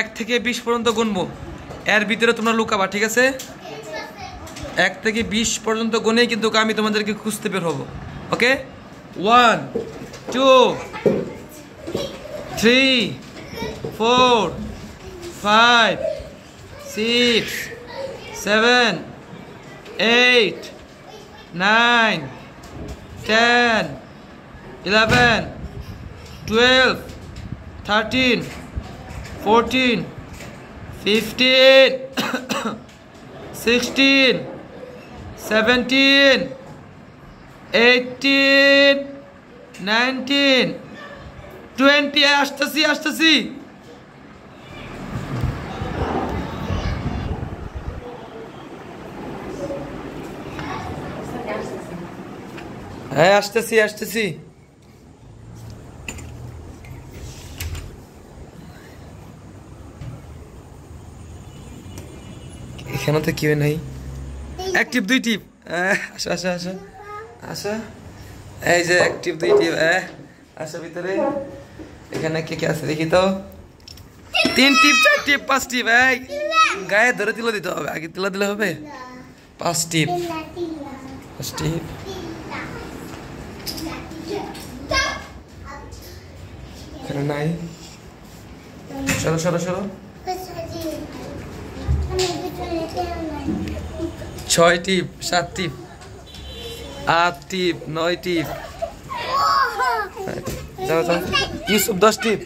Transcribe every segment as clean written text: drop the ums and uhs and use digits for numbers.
1 থেকে 20 পর্যন্ত গুনবো, এর ভিতরে তোমরা লুকাবা, ঠিক আছে? 1 থেকে 20 পর্যন্ত গুনেই কিন্তু আমি তোমাদেরকে খুঁজতে বের হবো। ওকে, 1 2 3 4 5 6 7 8 9 10 11 12 13 14 15 16 17 18 19 20 আসতেছি হ্যাঁ আসতেছি এখানে তো কেউ নাই। 1 টিপ 2 টিপ, আসা এই যে 1 টিপ 2 টিপ, আসা ভিতরে। এখানে কে আছে দেখি তো, 3 টিপ 4 টিপ 5 টিপ। এই গায়ে ধরে তিলা দিতে হবে, আগে তিলা দিলে হবে। 5 টিপ 5 টিপ। এখানে নাই, সরো 6 টিপ 7 টিপ 8 টিপ 9 টিপ। যাও ইউসুফ 10 টিপ।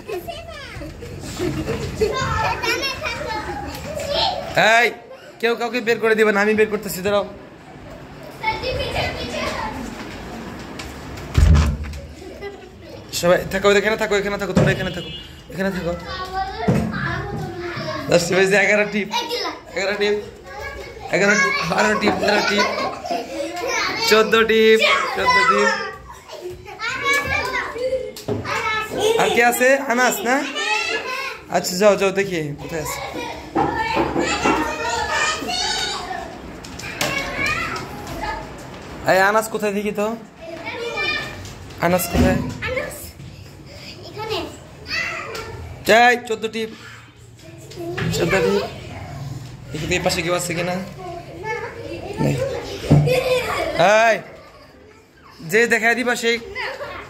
এই কেউ কাউকে বের করে দিবেন, আমি বের করতেছি, দাঁড়াও। সবাই থাকো, এখানে থাকো তোমরা, এখানে থাকো 10 টিপ 11 টিপ 12 টিপ 14 টিপ। আর কে আছে? আনাস না? আচ্ছা যাও দেখি কোথায় আছে। এই আনাস কোথায় দেখি তো, আনাস কোথায়? যাই 14 টিপ দেখি এই পাশে কেউ আছে কিনা। এই যে দেখাই দিবা সেই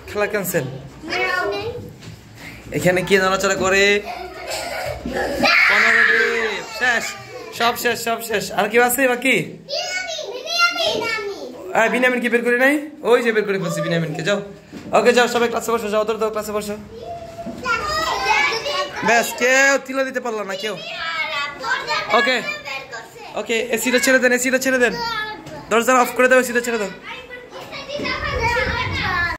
খেলা ক্যান্সেল। এখানে কি নড়াচড়া করে? 15 টিপ শেষ, সব শেষ। আর কেউ আছে বাকি? বিনামিন কি বের করে নাই? ওই যে বের করে ফেলছি বিনামিনকে। যাও, ওকে যাও, সবাই ক্লাসে বসো, যাও তো ক্লাসে বসো। ব্যাস, কেউ তিলা দিতে পারলো না কেউ। ওকে এসিটা ছেড়ে দেন, দরজা অফ করে দাও, এসিটা ছেড়ে দাও।